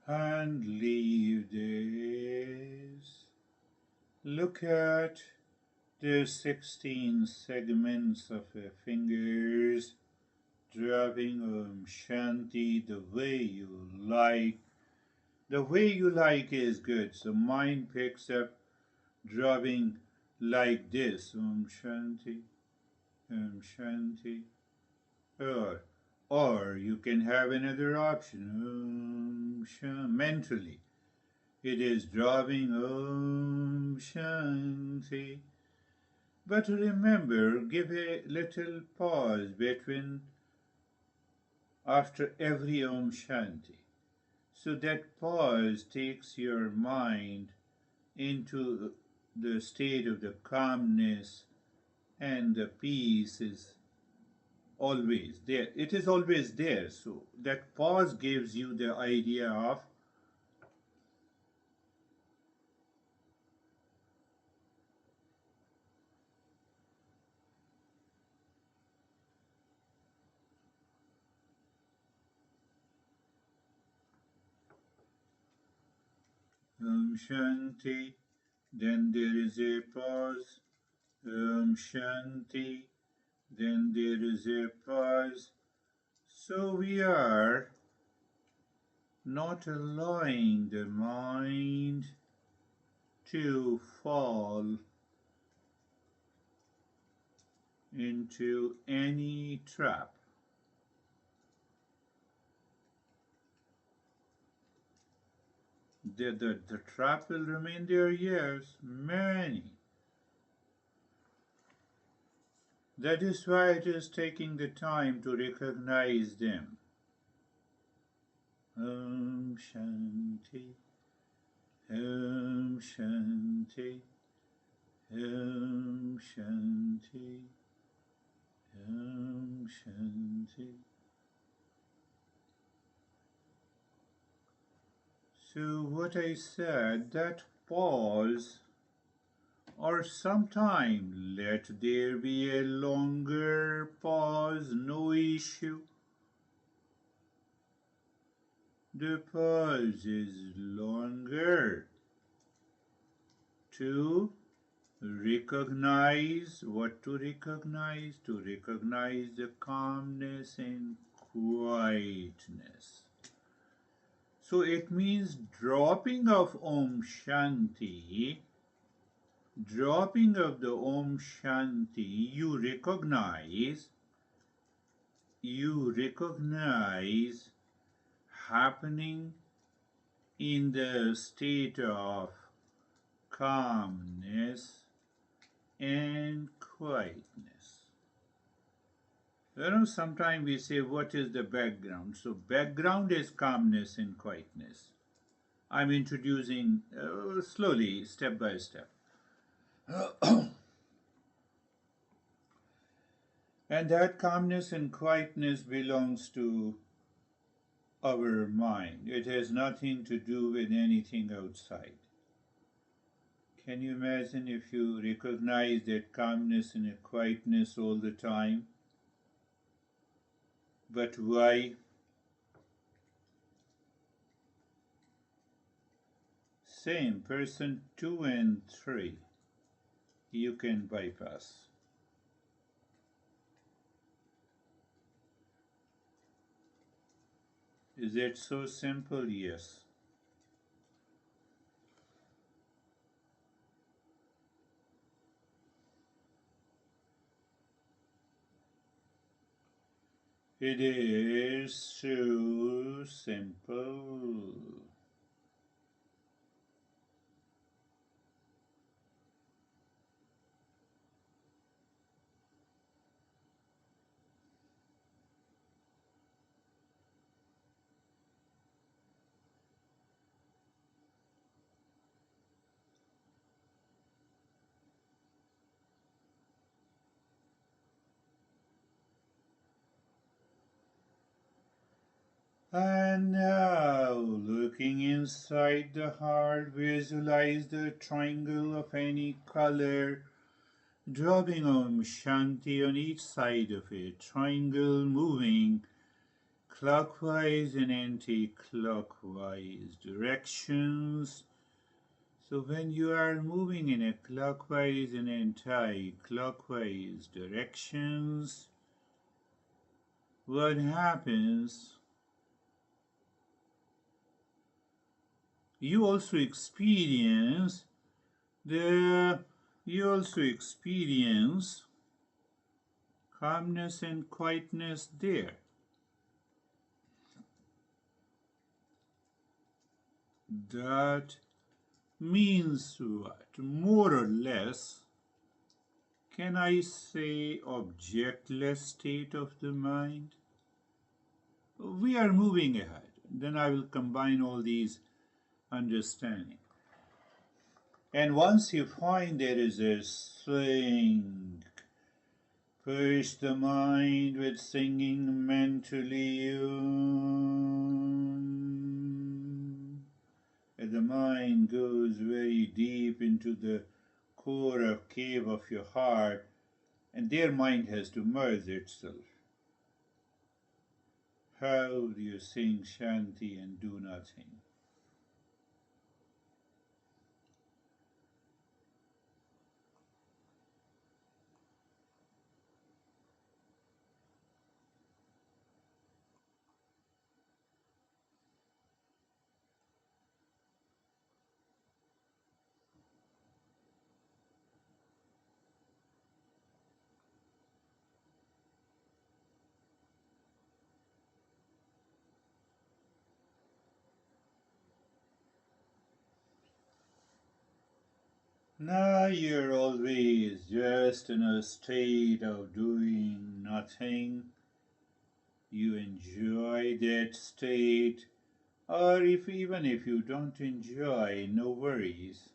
And leave this. Look at the 16 segments of your fingers, dropping Shanti the way you like. The way you like is good. So mine picks up dropping like this. Shanti, Shanti. Or, or you can have another option. Mentally. It is dropping Shanti. But remember, give a little pause between after every Shanti. So that pause takes your mind into the state of the calmness, and the peace is always there. It is always there. So that pause gives you the idea of Shanti. Then there is a pause. Shanti. Then there is a pause. So we are not allowing the mind to fall into any trap. The trap will remain there, yes, many. That is why it is taking the time to recognize them. Shanti, Shanti, Shanti, Shanti. So what I said, that pause, or sometime let there be a longer pause, no issue. The pause is longer to recognize what to recognize the calmness and quietness. So it means dropping of Shanti, dropping of the Shanti, you recognize happening in the state of calmness and quietness. Sometimes we say, what is the background? So, background is calmness and quietness. I'm introducing slowly, step by step. And that calmness and quietness belongs to our mind. It has nothing to do with anything outside. Can you imagine if you recognize that calmness and quietness all the time? But why? Same person 2 and 3. You can bypass. Is it so simple? Yes. It is so simple. And now, looking inside the heart, visualize the triangle of any color, dropping Shanti on each side of it, triangle moving clockwise and anti-clockwise directions. So when you are moving in a clockwise and anti-clockwise directions, what happens? You also experience the you also experience calmness and quietness there. That means what? More or less, can I say objectless state of the mind? We are moving ahead. Then I will combine all these understanding. And once you find there is a thing, push the mind with singing mentally. And the mind goes very deep into the core of cave of your heart, and their mind has to merge itself. How do you sing Shanti and do nothing? Now you're always just in a state of doing nothing. You enjoy that state, or even if you don't enjoy, no worries.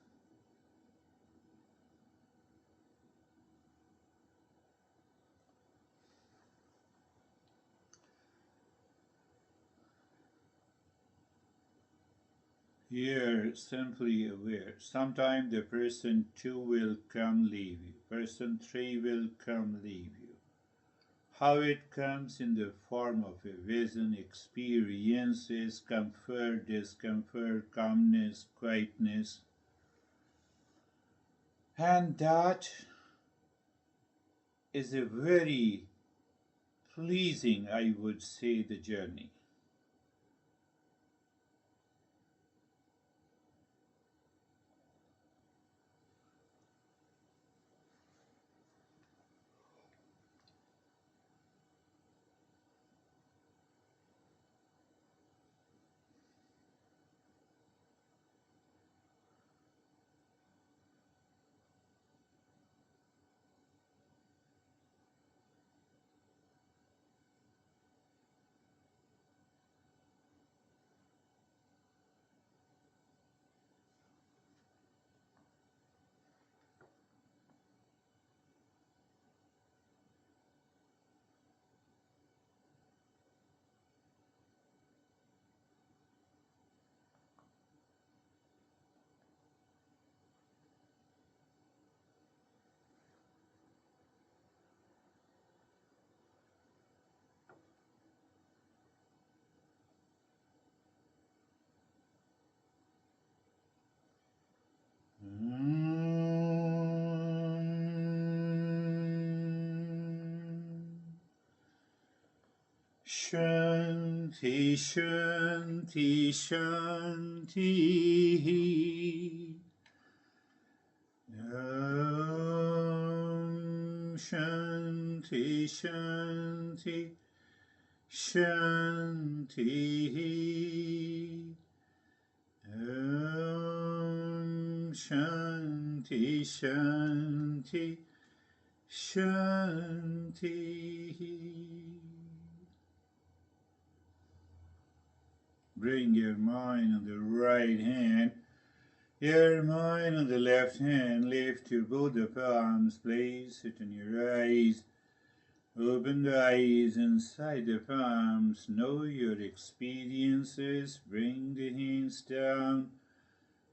You're simply aware. Sometime the person 2 will come leave you. Person 3 will come leave you. How it comes in the form of a vision, experiences, comfort, discomfort, calmness, quietness. And that is a very pleasing, I would say, the journey. Shanti, Shanti, Shanti. Shanti, Shanti, Shanti. Shanti, Shanti, Shanti. Bring your mind on the right hand, your mind on the left hand. Lift your both the palms, place it on your eyes. Open the eyes inside the palms. Know your experiences. Bring the hands down.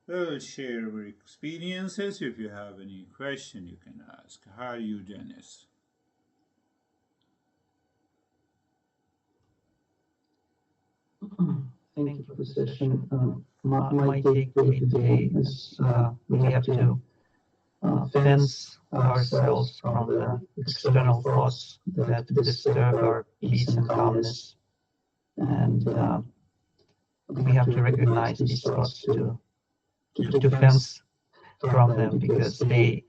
We'll share our experiences. If you have any question, you can ask. How are you, Dennis? Thank you for the session. My takeaway today is we have to fence ourselves from the external thoughts that disturb our peace and calmness. And we have to recognize these thoughts to fence from them because they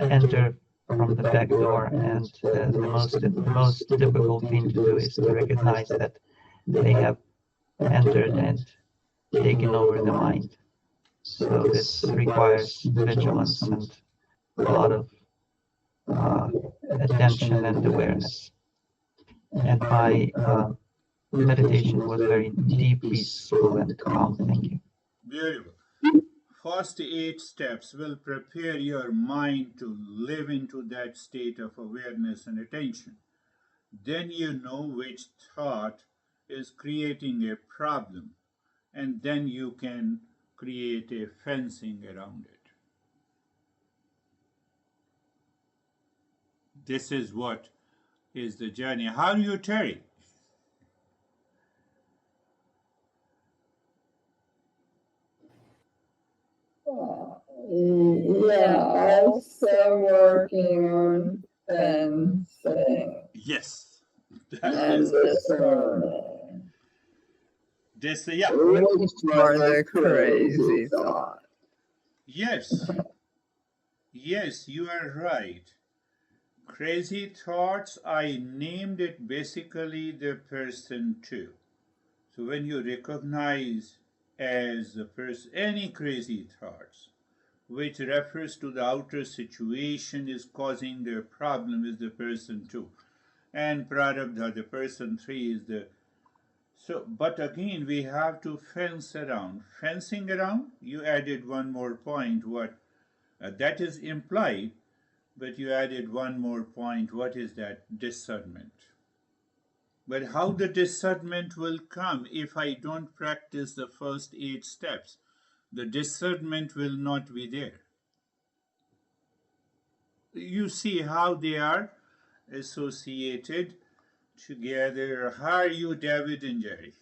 enter from the back door. And the most difficult thing to do is to recognize that they have entered and taken over the mind. So this requires vigilance and a lot of uh, attention and awareness. And my meditation was very deep, peaceful, and calm. Thank you. Beautiful. First 8 steps will prepare your mind to live into that state of awareness and attention. Then you know which thought is creating a problem, and then you can create a fencing around it. This is what is the journey. How are you, Terry? Yeah, also working on fencing Yes. and discerning. Yeah. Waiting for the crazy thought. Yes. Yes, you are right. Crazy thoughts, I named it basically the person too. So when you recognize as a person any crazy thoughts, which refers to the outer situation is causing the problem is the person two. And prarabdha, the person three is the so but again we have to fence around. Fencing around, you added one more point, what that is implied, but you added one more point. What is that? Discernment. But how the discernment will come if I don't practice the first 8 steps? The discernment will not be there. You see how they are associated together. How are you, David and Jerry?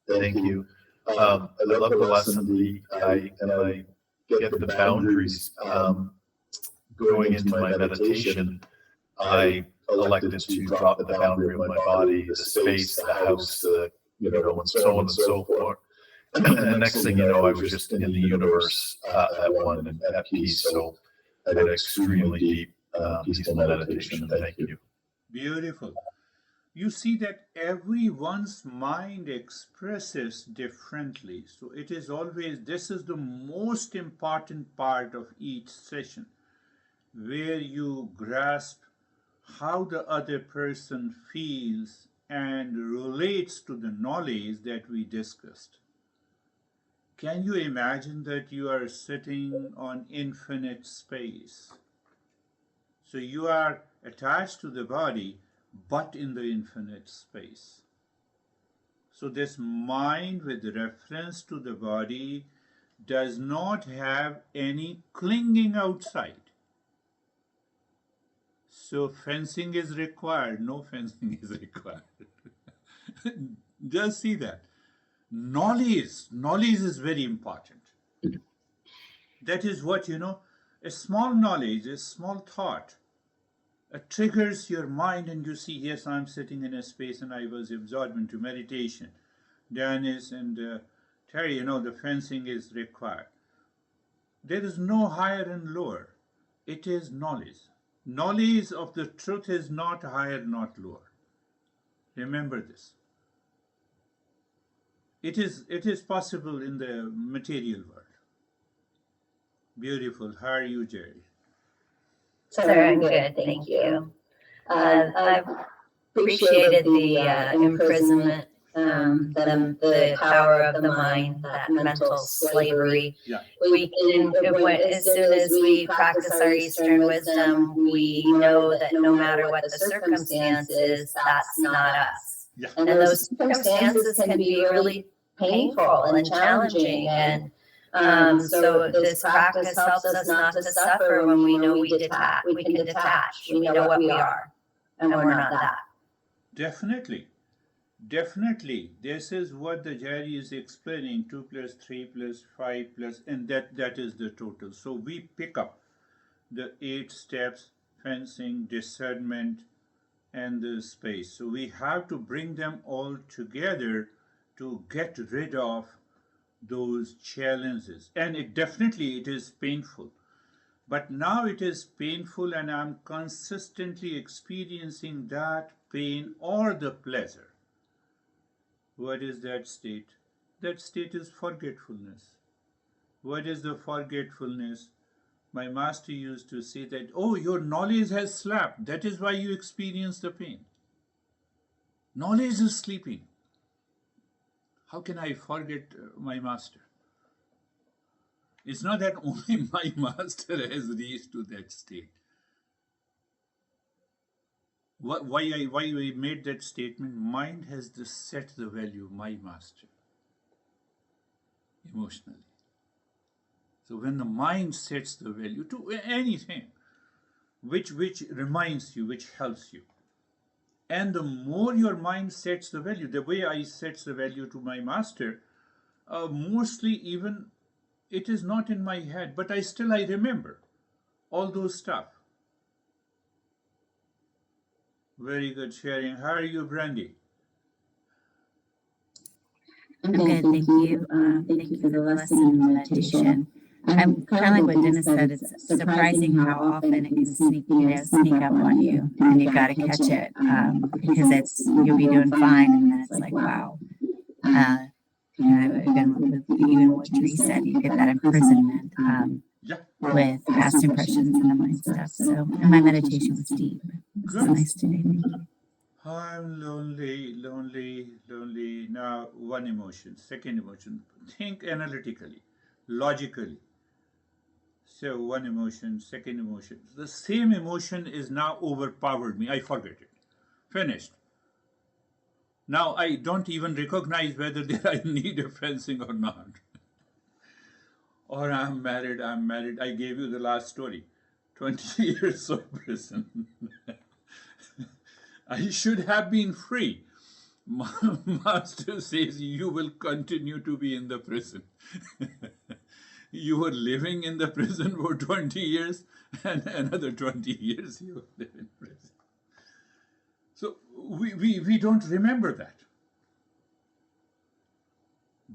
Thank you. I love the lesson. I get the boundaries. Going into my meditation, I elected to drop the boundary of my body, the space, the house, and so on and so forth. And the next thing you know, I was just in the universe at one and at peace. So I had an extremely deep, peaceful meditation. Thank you. Beautiful. You see that everyone's mind expresses differently. So it is always, this is the most important part of each session, where you grasp how the other person feels and relates to the knowledge that we discussed. Can you imagine that you are sitting on infinite space? So you are attached to the body, but in the infinite space. So this mind with reference to the body does not have any clinging outside. So fencing is required. No fencing is required. Just see that. Knowledge is very important. That is what, a small knowledge, a small thought, triggers your mind and you see, yes, I'm sitting in a space and I was absorbed into meditation. Dennis and Terry, the fencing is required. There is no higher and lower. It is knowledge. Knowledge of the truth is not higher, not lower. Remember this. It is possible in the material world. Beautiful. How are you, Jerry? Sir, I'm good, thank you. I've appreciated the imprisonment, the power of the mind, that mental slavery. Yeah. As soon as we practice our Eastern wisdom, we know that no matter what the circumstance is, that's not us. Yeah. And those circumstances can be really painful and challenging. And so this practice helps us not to suffer when we know we can detach. We know what we are, and we're not that. Definitely. Definitely. This is what the Jari is explaining, 2 plus 3 plus 5 plus, and that is the total. So we pick up the 8 steps, fencing, discernment, and the space. So we have to bring them all together to get rid of those challenges. And it is painful. But now it is painful, and I'm consistently experiencing that pain or the pleasure. What is that state? That state is forgetfulness. What is the forgetfulness? My master used to say that, oh, your knowledge has slept. That is why you experience the pain. Knowledge is sleeping. How can I forget my master? It's not that only my master has reached to that state. Why I made that statement? Mind has just set the value, my master, emotionally. So when the mind sets the value to anything, which reminds you, which helps you, and the more your mind sets the value, the way I set the value to my master, mostly even it is not in my head, but I remember all those stuff. Very good sharing. How are you, Brandy? I'm good, thank you. Thank you for the lesson and meditation. I'm kind of like what Dennis said. It's surprising how often it can sneak up on you, and you got to catch it because you'll be doing fine, and then it's like, wow. Again, even what Tree said, you get that imprisonment with past impressions and the mind stuff. So, and my meditation was deep. It's nice today. Thank you. I'm lonely, lonely, lonely. Now, one emotion. Second emotion. Think analytically, logically. So, one emotion, second emotion. The same emotion is now overpowered me. I forget it. Finished. Now, I don't even recognize whether there I need a fencing or not. Or I'm married. I gave you the last story 20 years of prison. I should have been free. Master says you will continue to be in the prison. You were living in the prison for 20 years, and another 20 years you will live in prison. So we don't remember that.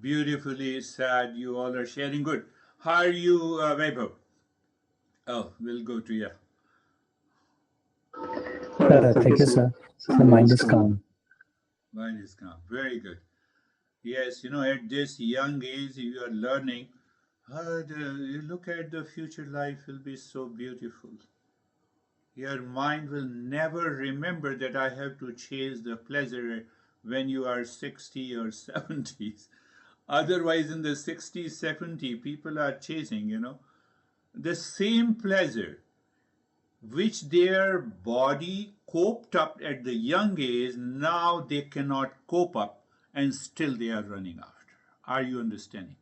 Beautifully sad, you all are sharing. Good. How are you, Vaibhav? Oh, we'll go to you. Thank you, sir. The mind is calm. Mind is calm. Very good. Yes, at this young age, you are learning. You look at the future life will be so beautiful. Your mind will never remember that I have to chase the pleasure when you are 60 or 70s. Otherwise, in the 60s, 70, people are chasing, the same pleasure which their body coped up at the young age, now they cannot cope up and still they are running after. Are you understanding?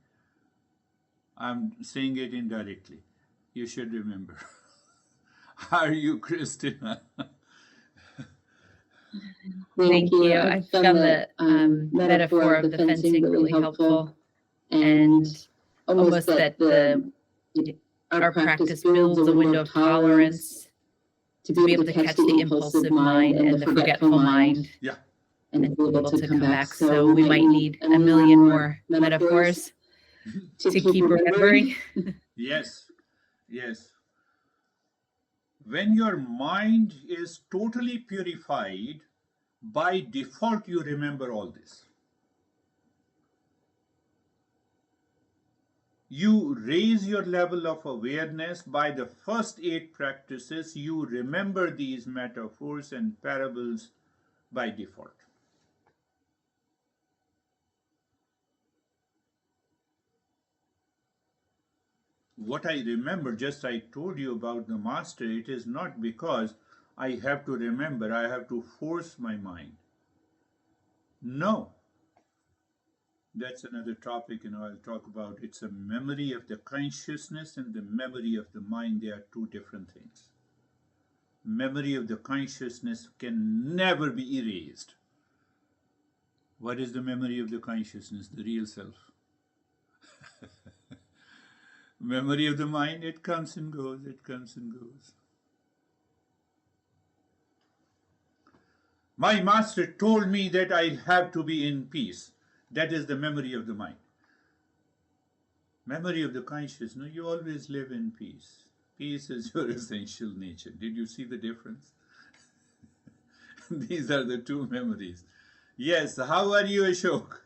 I'm saying it indirectly. You should remember. Are you, Christina? Thank you. I found the metaphor of the fencing really helpful, and almost that our practice builds a window of tolerance to be able to catch the impulsive mind and the forgetful mind. Yeah. And be able to come back. So we might need a million more metaphors to keep remembering. Yes, yes. When your mind is totally purified, by default you remember all this. You raise your level of awareness by the first 8 practices. You remember these metaphors and parables by default. What I remember, just I told you about the master, it is not because I have to remember, I have to force my mind. No. That's another topic, I'll talk about. It's a memory of the consciousness and the memory of the mind. They are two different things. memory of the consciousness can never be erased. What is the memory of the consciousness? The real self. Memory of the mind, it comes and goes, it comes and goes. My master told me that I have to be in peace. That is the memory of the mind. Memory of the consciousness, no, you always live in peace. Peace is your essential nature. Did you see the difference? These are the two memories. Yes, how are you, Ashok?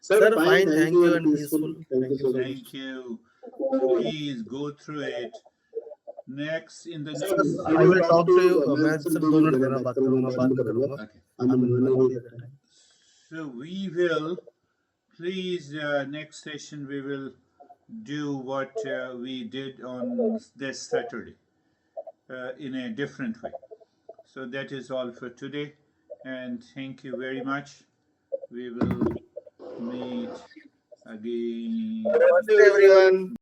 Sir, fine, thank you and peaceful. Thank you so much. Thank you. Please go through it. Next, in the Sir, next. I will talk to you. मैं सिर्फ 2 minute करना बात करूंगा, मैं बात कर लूंगा. Okay. I'm available at that time. So we will, please, next session we will do what we did on this Saturday in a different way. So that is all for today, and thank you very much. We will meet again. Namaste everyone.